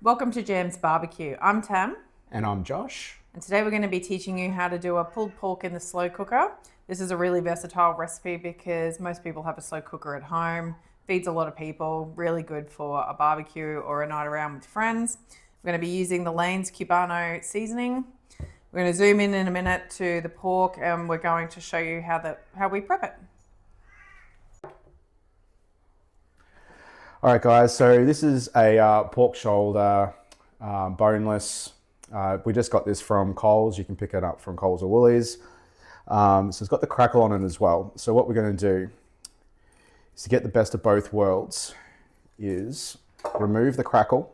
Welcome to Jam's Barbecue. I'm Tam. And I'm Josh. And today we're going to be teaching you how to do a pulled pork in the slow cooker. This is a really versatile recipe because most people have a slow cooker at home. Feeds a lot of people, really good for a barbecue or a night around with friends. We're going to be using the Lane's Cubano seasoning. We're going to zoom in a minute to the pork and we're going to show you how we prep it. All right, guys, so this is a pork shoulder, boneless. We just got this from Coles. You can pick it up from Coles or Woolies. So it's got the crackle on it as well. So what we're going to do is to get the best of both worlds is remove the crackle,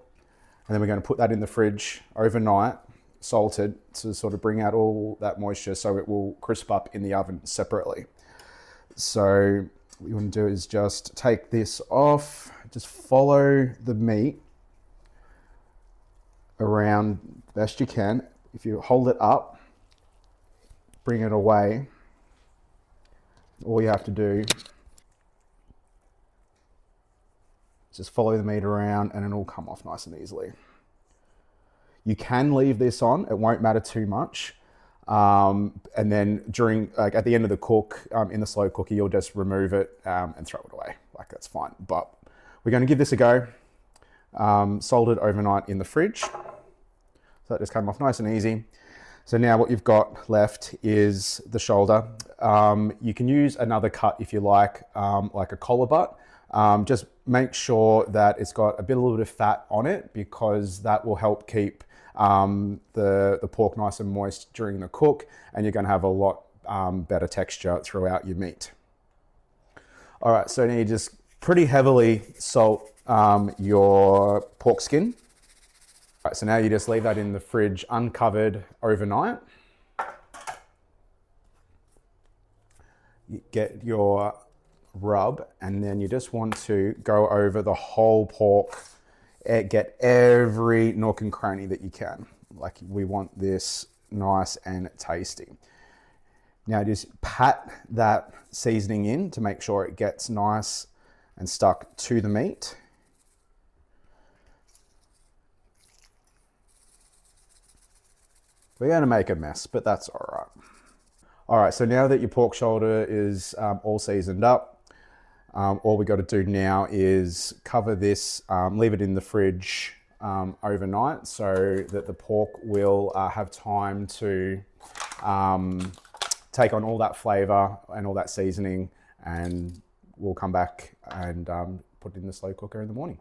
and then we're going to put that in the fridge overnight, salted, to sort of bring out all that moisture so it will crisp up in the oven separately. So what you want to do is just take this off, just follow the meat around best you can. If you hold it up, bring it away, all you have to do is just follow the meat around and it'll come off nice and easily. You can leave this on, it won't matter too much. And then at the end of the cook, in the slow cooker, you'll just remove it and throw it away. Like, that's fine. But we're going to give this a go. Salted overnight in the fridge. So that just came off nice and easy. So now what you've got left is the shoulder. You can use another cut if you like a collar butt. Just make sure that it's got a little bit of fat on it, because that will help keep the pork nice and moist during the cook, and you're going to have a lot better texture throughout your meat. All right, so now you just pretty heavily salt your pork skin. All right, so now you just leave that in the fridge uncovered overnight. You get your rub, and then you just want to go over the whole pork, get every nook and cranny that you can. Like, we want this nice and tasty. Now just pat that seasoning in to make sure it gets nice and stuck to the meat. We're going to make a mess, but that's all right. All right, so now that your pork shoulder is all seasoned up, all we got to do now is cover this, leave it in the fridge overnight so that the pork will have time to take on all that flavor and all that seasoning, and we'll come back and put it in the slow cooker in the morning.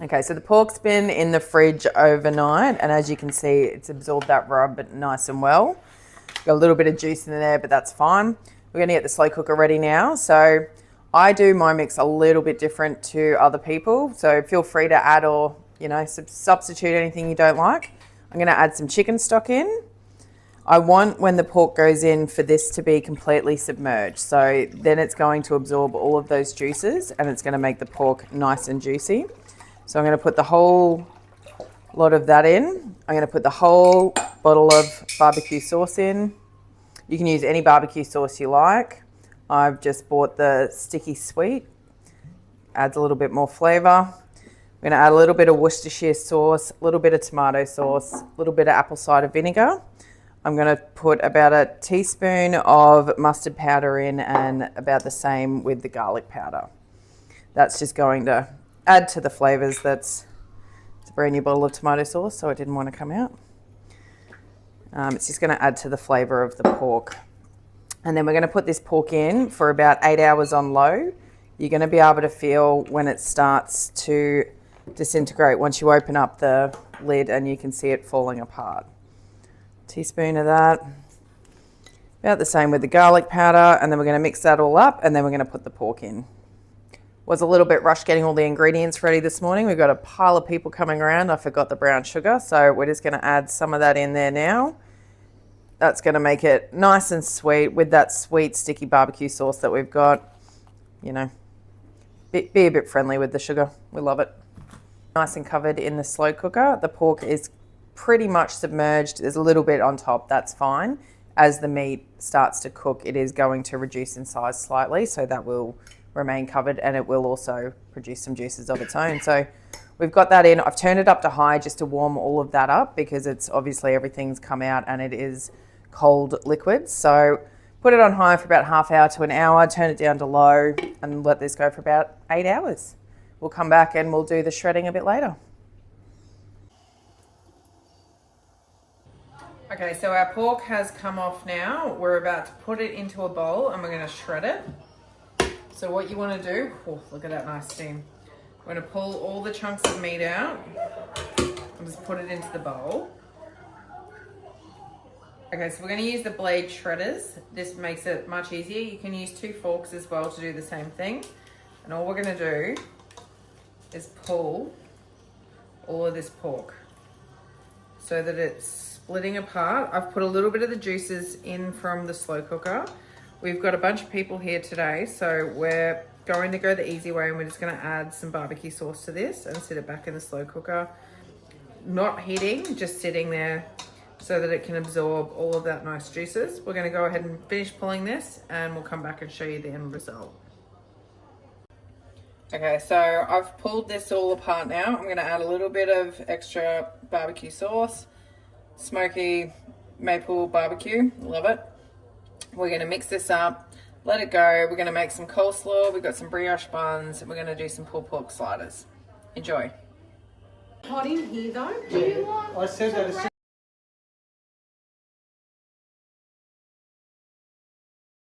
Okay, so the pork's been in the fridge overnight, and as you can see, it's absorbed that rub nice and well. Got a little bit of juice in there, but that's fine. We're going to get the slow cooker ready now. So I do my mix a little bit different to other people, so feel free to add or substitute anything you don't like. I'm going to add some chicken stock in. I want, when the pork goes in, for this to be completely submerged, so then it's going to absorb all of those juices and it's going to make the pork nice and juicy. So I'm going to put the whole lot of that in. I'm going to put the whole bottle of barbecue sauce in. You can use any barbecue sauce you like. I've just bought the sticky sweet. Adds a little bit more flavor. I'm going to add a little bit of Worcestershire sauce, a little bit of tomato sauce, a little bit of apple cider vinegar. I'm going to put about a teaspoon of mustard powder in, and about the same with the garlic powder. That's just going to add to the flavors. It's a brand new bottle of tomato sauce, so it didn't want to come out. It's just going to add to the flavor of the pork. And then we're going to put this pork in for about 8 hours on low. You're going to be able to feel when it starts to disintegrate once you open up the lid and you can see it falling apart. Teaspoon of that. About the same with the garlic powder, and then we're going to mix that all up, and then we're going to put the pork in. Was a little bit rushed getting all the ingredients ready this morning. We've got a pile of people coming around. I forgot the brown sugar, so we're just going to add some of that in there now. That's going to make it nice and sweet with that sweet sticky barbecue sauce that we've got. Be a bit friendly with the sugar. We love it. Nice and covered in the slow cooker. The pork is pretty much submerged. There's a little bit on top, that's fine. As the meat starts to cook, it is going to reduce in size slightly, so that will remain covered, and it will also produce some juices of its own. So We've got that in. I've turned it up to high just to warm all of that up because it's obviously everything's come out and it is cold liquid. So put it on high for about half hour to an hour, turn it down to low and let this go for about 8 hours. We'll come back and we'll do the shredding a bit later. Okay, so our pork has come off now. We're about to put it into a bowl and we're going to shred it. So what you want to do, oh, look at that nice steam. We're going to pull all the chunks of meat out and just put it into the bowl. Okay, so we're going to use the blade shredders. This makes it much easier. You can use 2 forks as well to do the same thing. And all we're going to do is pull all of this pork so that it's splitting apart. I've put a little bit of the juices in from the slow cooker. We've got a bunch of people here today, so we're going to go the easy way and we're just going to add some barbecue sauce to this and sit it back in the slow cooker. Not heating, just sitting there so that it can absorb all of that nice juices. We're going to go ahead and finish pulling this and we'll come back and show you the end result. Okay, so I've pulled this all apart now. I'm going to add a little bit of extra barbecue sauce. Smoky maple barbecue, love it. We're going to mix this up, let it go. We're going to make some coleslaw. We've got some brioche buns. We're going to do some pulled pork sliders. Enjoy. Hot in here though. Do you like? I said that as soon